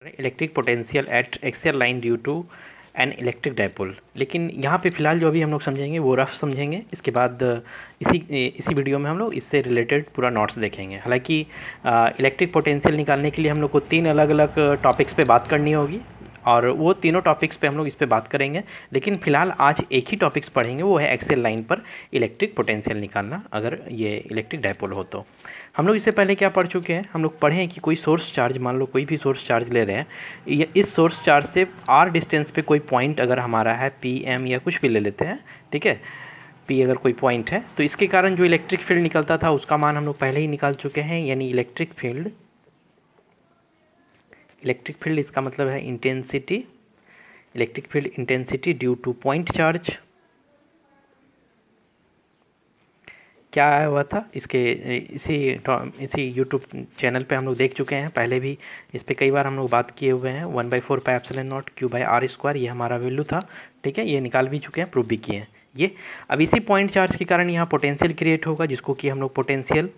Electric potential at axial line due to an electric dipole. लेकिन यहाँ पे फ़िलहाल जो अभी हम लोग समझेंगे वो रफ समझेंगे। इसके बाद इसी वीडियो में हम लोग इससे रिलेटेड पूरा नोट्स देखेंगे। हालांकि इलेक्ट्रिक पोटेंशियल निकालने के लिए हम लोग को 3 अलग अलग टॉपिक्स पे बात करनी होगी और वो तीनों टॉपिक्स पे हम लोग इस पे बात करेंगे। लेकिन फ़िलहाल आज एक ही टॉपिक्स पढ़ेंगे, वो है एक्सियल लाइन पर इलेक्ट्रिक पोटेंशियल निकालना अगर ये इलेक्ट्रिक डायपोल हो तो। हम लोग इससे पहले क्या पढ़ चुके हैं, हम लोग पढ़े हैं कि कोई सोर्स चार्ज, मान लो कोई भी सोर्स चार्ज ले रहे हैं, इस सोर्स चार्ज से आर डिस्टेंस पे कोई पॉइंट अगर हमारा है पी एम या कुछ भी ले लेते हैं, ठीक है, पी अगर कोई पॉइंट है तो इसके कारण जो इलेक्ट्रिक फील्ड निकलता था उसका मान हम लोग पहले ही निकाल चुके हैं। यानी इलेक्ट्रिक फील्ड इसका मतलब है intensity, electric field intensity due to point charge. क्या आया हुआ था इसके इसी यूट्यूब चैनल पे हम लोग देख चुके हैं, पहले भी इस पर कई बार हम लोग बात किए हुए हैं। 1/4 pi epsilon naught q by r square, ये हमारा वैल्यू था, ठीक है, ये निकाल भी चुके हैं, प्रूव भी किए हैं ये। अब इसी पॉइंट चार्ज के कारण यहाँ पोटेंशियल क्रिएट होगा, जिसको कि हम लोग पोटेंशियल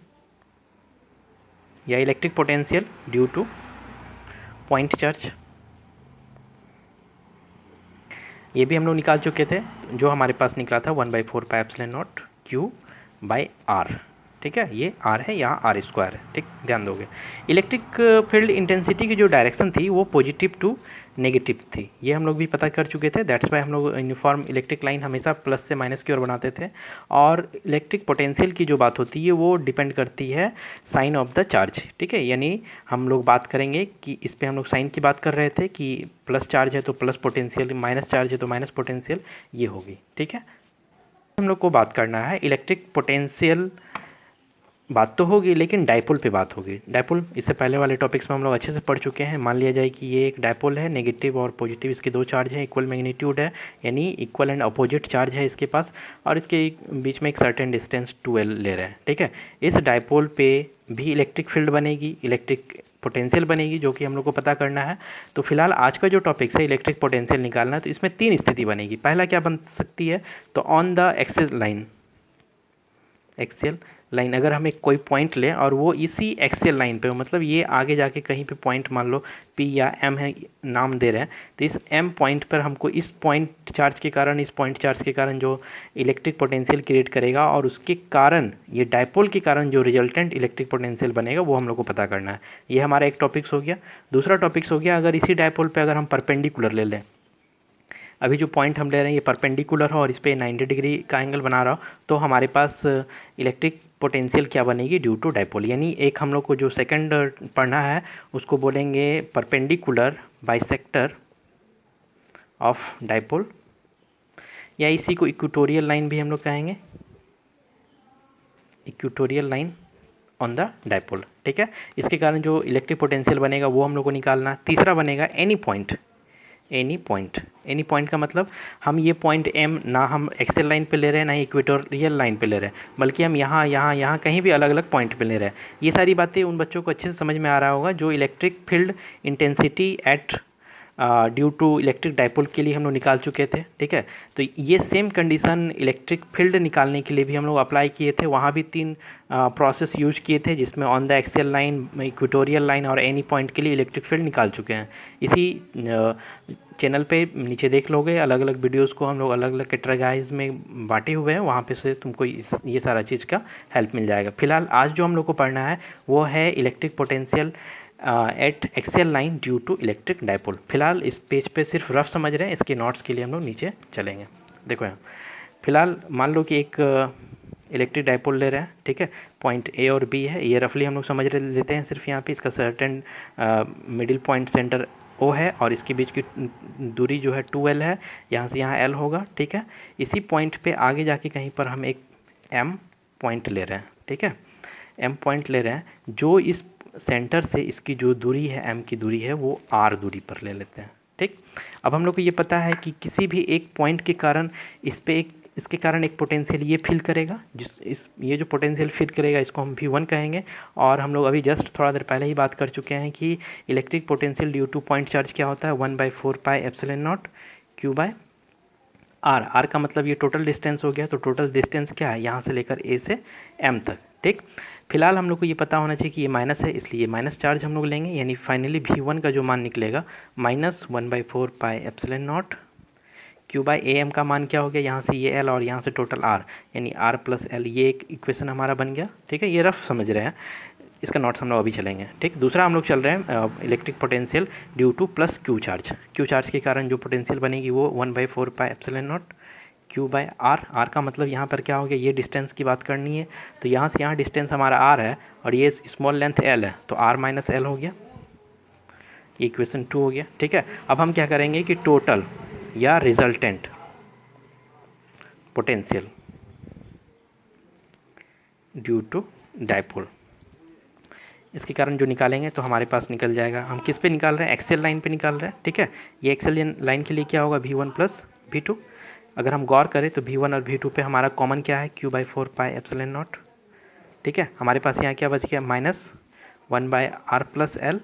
या electric potential due to point charge, ये भी हम लोग निकाल चुके थे। जो हमारे पास निकला था 1/4 pi epsilon naught q by r, ठीक है, ये आर है, यहाँ आर स्क्वायर है, ठीक, ध्यान दोगे। इलेक्ट्रिक फील्ड इंटेंसिटी की जो डायरेक्शन थी वो पॉजिटिव टू नेगेटिव थी, ये हम लोग भी पता कर चुके थे। दैट्स वाई हम लोग यूनिफॉर्म इलेक्ट्रिक लाइन हमेशा प्लस से माइनस की ओर बनाते थे। और इलेक्ट्रिक पोटेंशियल की जो बात होती है वो डिपेंड करती है साइन ऑफ द चार्ज, ठीक है। यानी हम लोग बात करेंगे कि इस पर हम लोग साइन की बात कर रहे थे कि प्लस चार्ज है तो प्लस पोटेंशियल, माइनस चार्ज है तो माइनस पोटेंशियल, ये होगी, ठीक है। हम लोग को बात करना है इलेक्ट्रिक पोटेंशियल, बात तो होगी लेकिन डायपोल पे बात होगी। डायपोल इससे पहले वाले टॉपिक्स में हम लोग अच्छे से पढ़ चुके हैं। मान लिया जाए कि ये एक डायपोल है, नेगेटिव और पॉजिटिव इसके दो चार्ज हैं, इक्वल मैग्नीट्यूड है, यानी इक्वल एंड अपोजिट चार्ज है इसके पास, और इसके बीच में एक सर्टेन डिस्टेंस 2l ले रहे हैं, ठीक है। इस डायपोल पे भी इलेक्ट्रिक फील्ड बनेगी, इलेक्ट्रिक पोटेंशियल बनेगी, जो कि हम लोग को पता करना है। तो फिलहाल आज का जो टॉपिक्स है इलेक्ट्रिक पोटेंशियल निकालना, तो इसमें 3 स्थिति बनेगी। पहला क्या बन सकती है, तो ऑन द एक्सियल लाइन अगर हम एक कोई पॉइंट लें और वो इसी एक्सियल लाइन पे हो, मतलब ये आगे जाके कहीं पे पॉइंट मान लो P या M है, नाम दे रहे हैं, तो इस M पॉइंट पर हमको इस पॉइंट चार्ज के कारण, इस पॉइंट चार्ज के कारण जो इलेक्ट्रिक पोटेंशियल क्रिएट करेगा और उसके कारण ये डायपोल के कारण जो रिजल्टेंट इलेक्ट्रिक पोटेंशियल बनेगा वो हम लोग को पता करना है। ये हमारा एक टॉपिक्स हो गया। दूसरा टॉपिक्स हो गया, अगर इसी डायपोल पर अगर हम परपेंडिकुलर ले लें, अभी जो पॉइंट हम ले रहे हैं ये परपेंडिकुलर हो और इस पर 90 डिग्री का एंगल बना रहा हो, तो हमारे पास इलेक्ट्रिक पोटेंशियल क्या बनेगी, ड्यू टू डायपोल। यानी एक हम लोग को जो सेकंड पढ़ना है उसको बोलेंगे परपेंडिकुलर बाइसेक्टर ऑफ डायपोल, या इसी को इक्वेटोरियल लाइन भी हम लोग कहेंगे, equatorial line on the dipole, ठीक है। इसके कारण जो इलेक्ट्रिक पोटेंशियल बनेगा वो हम लोग को निकालना। तीसरा बनेगा एनी पॉइंट का मतलब हम ये पॉइंट M ना हम एक्सेल लाइन पे ले रहे हैं ना ही इक्वेटोरियल लाइन पे ले रहे हैं, बल्कि हम यहाँ कहीं भी अलग अलग पॉइंट पे ले रहे हैं। ये सारी बातें उन बच्चों को अच्छे से समझ में आ रहा होगा जो electric field intensity at due to electric dipole के लिए हम लोग निकाल चुके थे, ठीक है। तो ये सेम कंडीशन इलेक्ट्रिक फील्ड निकालने के लिए भी हम लोग अप्लाई किए थे। वहाँ भी 3 प्रोसेस यूज किए थे, जिसमें on the axial line, equatorial line और एनी पॉइंट के लिए इलेक्ट्रिक फील्ड निकाल चुके हैं। इसी चैनल पे नीचे देख लोगे, अलग अलग वीडियोस को हम लोग अलग अलग कैटेगराइज में बांटे हुए हैं, वहाँ पे से तुमको ये सारा चीज़ का हेल्प मिल जाएगा। फिलहाल आज जो हम लोग को पढ़ना है वो है electric potential at axial line due to electric dipole. फिलहाल इस पेज पे सिर्फ रफ समझ रहे हैं, इसके नोट्स के लिए हम लोग नीचे चलेंगे। देखो यहाँ फिलहाल मान लो कि एक इलेक्ट्रिक डायपोल ले रहे हैं, ठीक है, पॉइंट A और B है, ये रफली हम लोग समझ लेते हैं। सिर्फ यहाँ पे इसका certain middle point centre O है और इसके बीच की दूरी जो है 2l है, यहाँ से यहाँ l होगा, ठीक है। इसी पॉइंट पे आगे जाके कहीं पर हम एक M पॉइंट ले रहे हैं, ठीक है, M पॉइंट ले रहे हैं, जो इस सेंटर से इसकी जो दूरी है, M की दूरी है, वो R दूरी पर ले लेते हैं, ठीक। अब हम लोग को ये पता है कि किसी भी एक पॉइंट के कारण इसके कारण एक पोटेंशियल ये फिल करेगा, ये जो पोटेंशियल फिल करेगा इसको हम V1 कहेंगे। और हम लोग अभी जस्ट थोड़ा देर पहले ही बात कर चुके हैं कि electric potential due to point charge क्या होता है, 1/4 pi epsilon naught Q by r. R का मतलब ये टोटल डिस्टेंस हो गया। तो टोटल डिस्टेंस क्या है, यहाँ से लेकर A से M तक, ठीक। फिलहाल हम लोग को ये पता होना चाहिए कि ये माइनस है, इसलिए माइनस चार्ज हम लोग लेंगे, यानी फाइनली V1 का जो मान निकलेगा -1/4πε0 क्यू बाई ए एम का मान क्या हो गया, यहाँ से ये एल और यहाँ से टोटल आर, यानी आर प्लस एल, ये एक इक्वेशन हमारा बन गया। ठीक है, ये रफ समझ रहे हैं, इसका नोट्स हम लोग अभी चलेंगे। ठीक, दूसरा हम लोग चल रहे हैं electric potential due two plus Q charge. Q charge के कारण जो पोटेंशियल बनेगी वो 1/4πε0 क्यू बाई आर। आर का मतलब यहाँ पर क्या हो गया, ये डिस्टेंस की बात करनी है, तो यहाँ से यहाँ डिस्टेंस हमारा आर है और ये स्मॉल लेंथ एल है, तो आर माइनस एल हो गया, ये इक्वेशन 2 हो गया। ठीक है, अब हम क्या करेंगे कि टोटल या resultant potential due to dipole, इसके कारण जो निकालेंगे तो हमारे पास निकल जाएगा। हम किस पे निकाल रहे हैं, एक्सेल लाइन पे निकाल रहे हैं। ठीक है, ये एक्सेल लाइन के लिए क्या होगा, V1 प्लस V2। अगर हम गौर करें तो V1 और V2 पे हमारा कॉमन क्या है, Q/4πε0। ठीक है, हमारे पास यहाँ क्या बच गया, -1/r प्लस एल,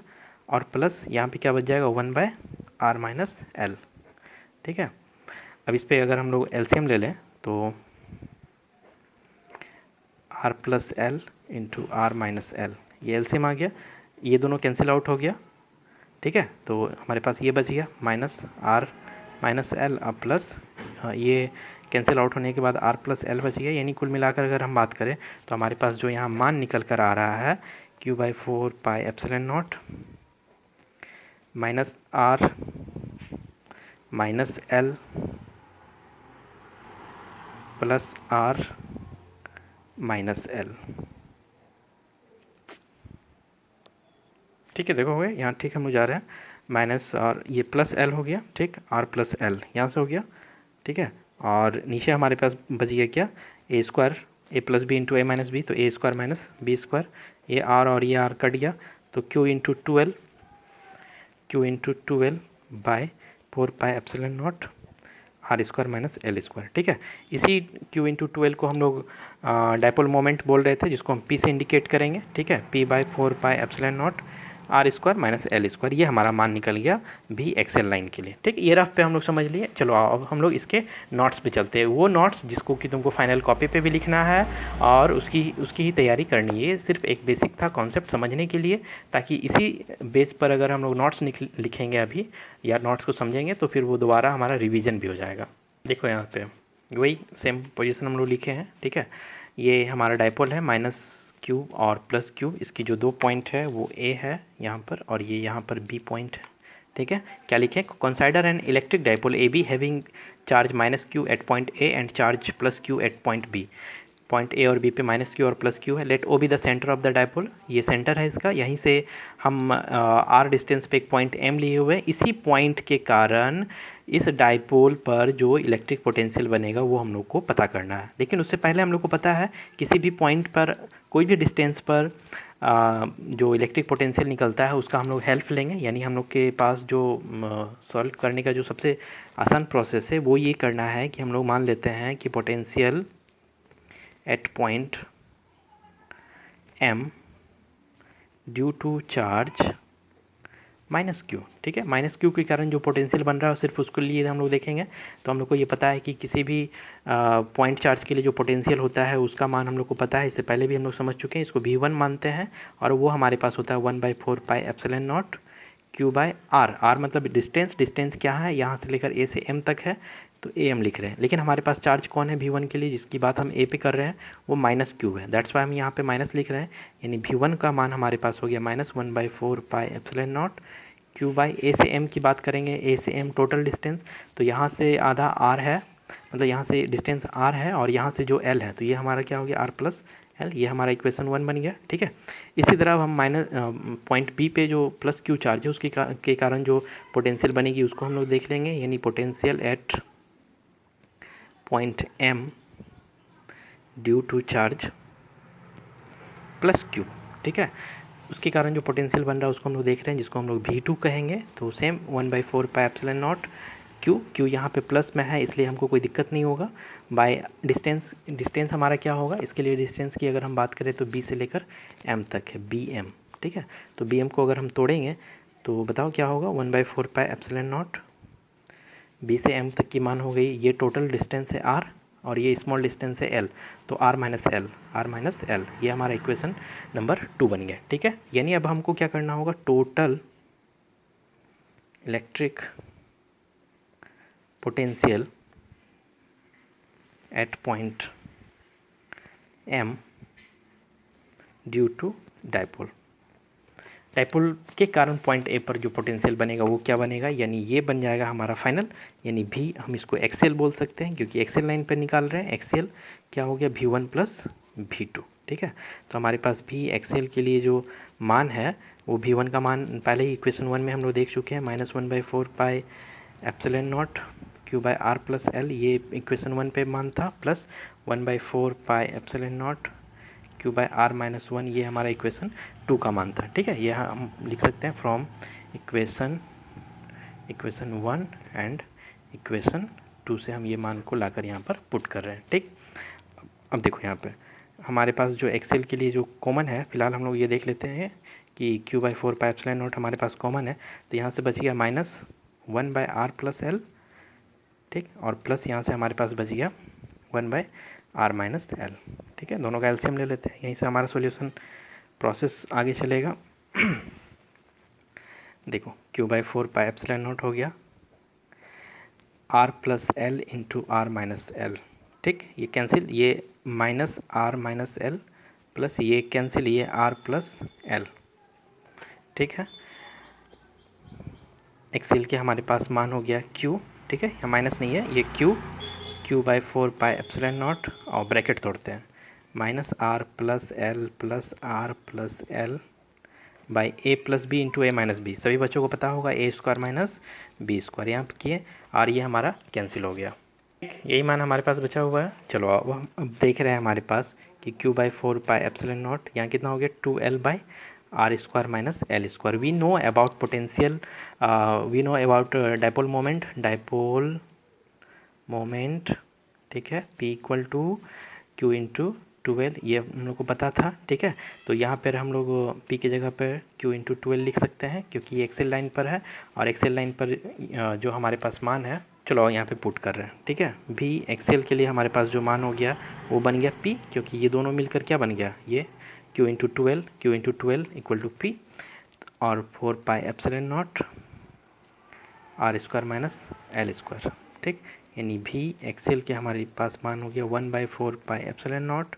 और प्लस यहाँ पे क्या बच जाएगा, 1/r माइनस एल। ठीक है, अब इस पर अगर हम लोग एलसीएम ले लें तो r plus L into R minus L, ये एलसीएम आ गया, ये दोनों कैंसिल आउट हो गया। ठीक है, तो हमारे पास ये बच गया -r माइनस एल अब प्लस ये कैंसिल आउट होने के बाद r प्लस एल बच गया, यानी कुल मिलाकर अगर हम बात करें तो हमारे पास जो यहाँ मान निकल कर आ रहा है Q/4πε0 -r minus L plus r minus L. ठीक है, देखो हो गया यहाँ। ठीक, हम लोग जा रहे हैं माइनस और ये प्लस एल हो गया। ठीक, आर प्लस एल यहाँ से हो गया। ठीक है, और नीचे हमारे पास बच गया क्या, A square A plus B into A minus B, तो A square minus B square, ये आर और ये आर कट गया, तो Q into 12 by 4πε0 R square minus L square. ठीक है, इसी Q इंटू 12 को हम लोग डाइपोल मोमेंट बोल रहे थे, जिसको हम P से इंडिकेट करेंगे। ठीक है, P/4πε0 R square minus L square, ये हमारा मान निकल गया भी एक्सेल लाइन के लिए। ठीक, ये रफ पे हम लोग समझ लिए। चलो अब हम लोग इसके नोट्स पे चलते हैं, वो नोट्स जिसको कि तुमको फाइनल कॉपी पे भी लिखना है और उसकी ही तैयारी करनी है। ये सिर्फ एक बेसिक था कॉन्सेप्ट समझने के लिए, ताकि इसी बेस पर अगर हम लोग नोट्स लिखेंगे अभी या नोट्स को समझेंगे तो फिर वो दोबारा हमारा रिवीजन भी हो जाएगा। देखो यहाँ पे वही सेम पोजीशन हम लोग लिखे हैं। ठीक है, ये हमारा डाइपोल है -q और +q, इसकी जो 2 पॉइंट है वो A है यहाँ पर और ये यहाँ पर B पॉइंट है। ठीक है, क्या लिखें, consider an electric dipole AB having charge -q at point A and charge +q at point B। Point A और बी पे -q और +q है। Let O be the centre of the dipole, ये सेंटर है इसका, यहीं से हम r डिस्टेंस पे एक पॉइंट M लिए हुए हैं। इसी पॉइंट के कारण इस डाइपोल पर जो इलेक्ट्रिक पोटेंशियल बनेगा वो हम लोग को पता करना है। लेकिन उससे पहले हम लोग को पता है किसी भी पॉइंट पर कोई भी डिस्टेंस पर जो इलेक्ट्रिक पोटेंशियल निकलता है उसका हम लोग हेल्प लेंगे। यानी हम लोग के पास जो सॉल्व करने का जो सबसे आसान प्रोसेस है वो ये करना है कि हम लोग मान लेते हैं कि potential at point M due to charge -q। ठीक है, -q के कारण जो पोटेंशियल बन रहा है सिर्फ उसके लिए हम लोग देखेंगे। तो हम लोग को ये पता है कि किसी भी पॉइंट चार्ज के लिए जो पोटेंशियल होता है उसका मान हम लोग को पता है, इससे पहले भी हम लोग समझ चुके हैं। इसको V1 मानते हैं और वो हमारे पास होता है 1/4πε0 q/r। r मतलब डिस्टेंस क्या है, यहाँ से लेकर A से M तक है, तो AM लिख रहे हैं। लेकिन हमारे पास चार्ज कौन है V1 के लिए, जिसकी बात हम A पे कर रहे हैं, वो -q है। दैट्स वाई हम यहाँ पे माइनस लिख रहे हैं, यानी V1 का मान हमारे पास हो गया -1/4πε0 q/A से M की बात करेंगे, A से M टोटल डिस्टेंस, तो यहाँ से आधा R है, मतलब यहाँ से डिस्टेंस R है और यहाँ से जो L है, तो ये हमारा क्या हो गया, R प्लस L, ये हमारा इक्वेशन 1 बन गया। ठीक है, इसी तरह हम पॉइंट B पे जो +q चार्ज है उसके के कारण जो पोटेंशियल बनेगी उसको हम लोग देख लेंगे, यानी potential at point M due to charge +q। ठीक है, उसके कारण जो पोटेंशियल बन रहा है उसको हम लोग देख रहे हैं, जिसको हम लोग V2 कहेंगे। तो सेम 1/4πε0 q यहाँ पे प्लस में है इसलिए हमको कोई दिक्कत नहीं होगा। बाय डिस्टेंस हमारा क्या होगा, इसके लिए डिस्टेंस की अगर हम बात करें तो B से लेकर M तक है, BM। ठीक है, तो BM को अगर हम तोड़ेंगे तो बताओ क्या होगा, 1/4πε0 B से M तक की मान हो गई, ये टोटल डिस्टेंस है R और ये स्मॉल डिस्टेंस है एल, तो आर माइनस एल, ये हमारा इक्वेशन नंबर 2 बन गया। ठीक है, यानी अब हमको क्या करना होगा, total electric potential at point M due to dipole. Dipole के कारण पॉइंट ए पर जो पोटेंशियल बनेगा वो क्या बनेगा, यानी ये बन जाएगा हमारा फाइनल, यानी भी हम इसको एक्सेल बोल सकते हैं क्योंकि एक्सेल लाइन पर निकाल रहे हैं। एक्सेल क्या हो गया, V1 प्लस V2। ठीक है, तो हमारे पास भी एक्सेल के लिए जो मान है वो V1 का मान पहले ही इक्वेशन 1 में हम लोग देख चुके हैं, -1/4 pi epsilon naught Q by R plus L, ये इक्वेशन 1 पे मान था, plus 1/4 pi epsilon naught Q by R minus 1, ये हमारा इक्वेशन 2 का मान था। ठीक है, ये हम लिख सकते हैं फ्रॉम इक्वेशन 1 एंड इक्वेशन 2 से हम ये मान को लाकर यहाँ पर पुट कर रहे हैं। ठीक, अब देखो यहाँ पे हमारे पास जो एक्सेल के लिए जो कॉमन है, फिलहाल हम लोग ये देख लेते हैं कि Q/4 पाई एप्सिलॉन नॉट हमारे पास कॉमन है, तो यहाँ से बच गया -1/r प्लस एल। ठीक, और प्लस यहाँ से हमारे पास बच गया 1/r माइनस एल। ठीक है, दोनों का एलसीएम ले लेते हैं, यहीं से हमारा सॉल्यूशन प्रोसेस आगे चलेगा। देखो Q/4 पाई एप्सिलॉन नॉट हो गया r plus L into R minus L. ठीक, ये कैंसिल, ये minus R minus L plus ये कैंसिल, ये आर प्लस एल। ठीक है, एक्सेल के हमारे पास मान हो गया Q। ठीक है, यहाँ माइनस नहीं है, ये Q/4 पाई एप्सिलॉन नॉट, और ब्रैकेट तोड़ते हैं, -r plus L plus R plus L by A plus B into A minus B. सभी बच्चों को पता होगा A² माइनस B², यहाँ पर किए और ये हमारा कैंसिल हो गया। यही मान हमारे पास बचा हुआ है। चलो अब देख रहे हैं हमारे पास कि Q/4 पाई एप्सिलॉन नॉट यहाँ कितना हो गया, 2L/r² minus L²। We know about potential, we know about dipole moment. ठीक है, P = Q इंटू 12, ये हम लोग को पता था। ठीक है, तो यहाँ पर हम लोग P की जगह पर Q इंटू 12 लिख सकते हैं क्योंकि ये एक्सेल लाइन पर है, और एक्सेल लाइन पर जो हमारे पास मान है, चलो यहाँ पे पुट कर रहे हैं। ठीक है, भी एक्सेल के लिए हमारे पास जो मान हो गया वो बन गया P, क्योंकि ये दोनों मिलकर क्या बन गया, ये Q into 12 equal to P, और 4 पाई epsilon not R² minus L²। ठीक, यानी भी एक्सेल के हमारे पास मान हो गया 1/4 pi epsilon not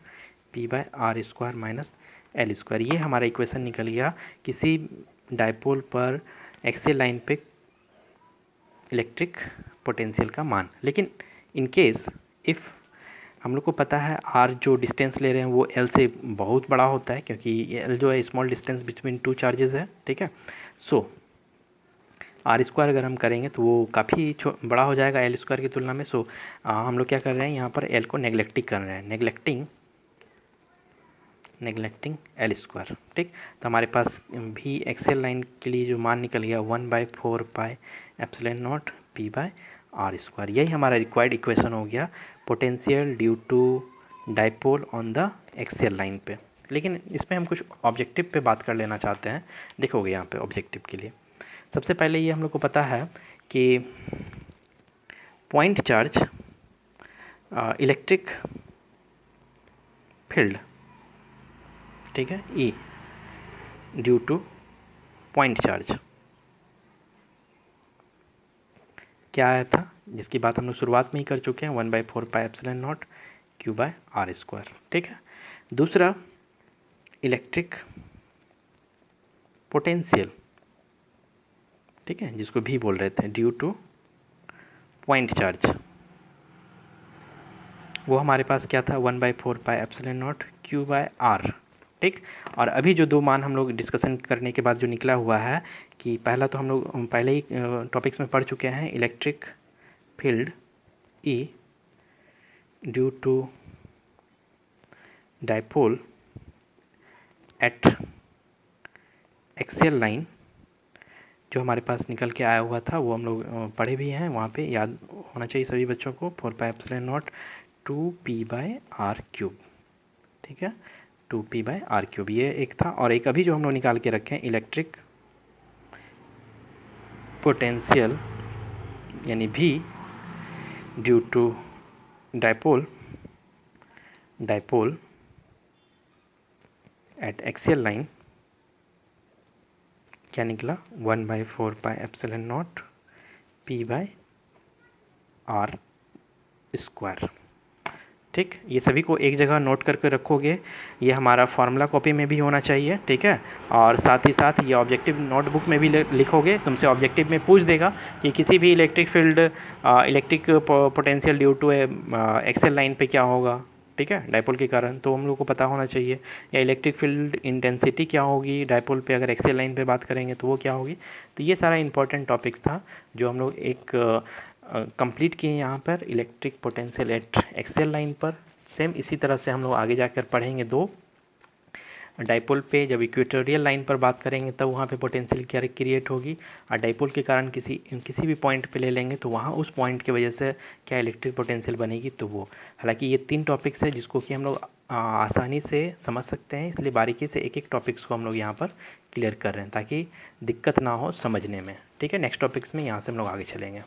P/r² minus L²। ये हमारा इक्वेशन निकल गया किसी डाइपोल पर एक्सेल लाइन पे इलेक्ट्रिक पोटेंशियल का मान। लेकिन इन केस इफ़ हम लोग को पता है r जो डिस्टेंस ले रहे हैं वो l से बहुत बड़ा होता है, क्योंकि l जो है स्मॉल डिस्टेंस बिटवीन 2 चार्जेस है। ठीक है, सो r² अगर हम करेंगे तो वो काफ़ी बड़ा हो जाएगा L² की तुलना में। सो हम लोग क्या कर रहे हैं, यहाँ पर l को नेगलेक्टिंग कर रहे हैं, नेगलेक्टिंग L²। ठीक, तो हमारे पास भी एक्सेल लाइन के लिए जो मान निकल गया 1/4 पाई एप्सिलॉन नॉट P/r²। यही हमारा रिक्वायर्ड इक्वेशन हो गया potential due to dipole on the axial line पे। लेकिन इसमें हम कुछ ऑब्जेक्टिव पे बात कर लेना चाहते हैं। देखोगे यहाँ पे ऑब्जेक्टिव के लिए सबसे पहले ये हम लोग को पता है कि पॉइंट चार्ज इलेक्ट्रिक फील्ड, ठीक है, E due to point charge क्या आया था, जिसकी बात हम लोग शुरुआत में ही कर चुके हैं, 1/4 पाई एप्सिलॉन नॉट Q/r²। ठीक है, दूसरा इलेक्ट्रिक पोटेंशियल, ठीक है, जिसको भी बोल रहे थे, ड्यू टू पॉइंट चार्ज, वो हमारे पास क्या था, 1/4 पाई एप्सिलॉन नॉट Q/r। ठीक, और अभी जो दो मान हम लोग डिस्कशन करने के बाद जो निकला हुआ है कि पहला तो हम लोग पहले ही टॉपिक्स में पढ़ चुके हैं, electric field E due to dipole at axial line, जो हमारे पास निकल के आया हुआ था वो हम लोग पढ़े भी हैं, वहाँ पे याद होना चाहिए सभी बच्चों को, 4 पाई एप्सिलॉन नॉट 2p/r³। ठीक है, 2p/r³, ये एक था। और एक अभी जो हम लोग निकाल के रखें, इलेक्ट्रिक पोटेंशियल यानी भी due to dipole dipole at axial line क्या निकला 1/4πε0 P/r²। ठीक, ये सभी को एक जगह नोट करके रखोगे, ये हमारा फार्मूला कॉपी में भी होना चाहिए, ठीक है। और साथ ही साथ ये ऑब्जेक्टिव नोटबुक में भी लिखोगे, तुमसे ऑब्जेक्टिव में पूछ देगा कि किसी भी electric field electric potential due to axial line पे क्या होगा, ठीक है, डाइपोल के कारण, तो हम लोग को पता होना चाहिए। या इलेक्ट्रिक फील्ड इंटेंसिटी क्या होगी डाइपोल पे, अगर एक्सेल लाइन पे बात करेंगे तो वो क्या होगी। तो ये सारा इंपॉर्टेंट टॉपिक्स था जो हम लोग एक कंप्लीट किए यहाँ पर electric potential at axial line पर। सेम इसी तरह से हम लोग आगे जाकर पढ़ेंगे दो डाइपोल पे, जब इक्वेटोरियल लाइन पर बात करेंगे तब वहाँ पे पोटेंशियल क्या क्रिएट होगी, और डाइपोल के कारण किसी भी पॉइंट पे ले लेंगे तो वहाँ उस पॉइंट की वजह से क्या इलेक्ट्रिक पोटेंशियल बनेगी, तो वो। हालांकि ये 3 टॉपिक्स है जिसको कि हम लोग आसानी से समझ सकते हैं, इसलिए बारीकी से एक एक टॉपिक्स को हम लोग यहाँ पर क्लियर कर रहे हैं ताकि दिक्कत ना हो समझने में, ठीक है। नेक्स्ट टॉपिक्स में यहाँ से हम लोग आगे चलेंगे।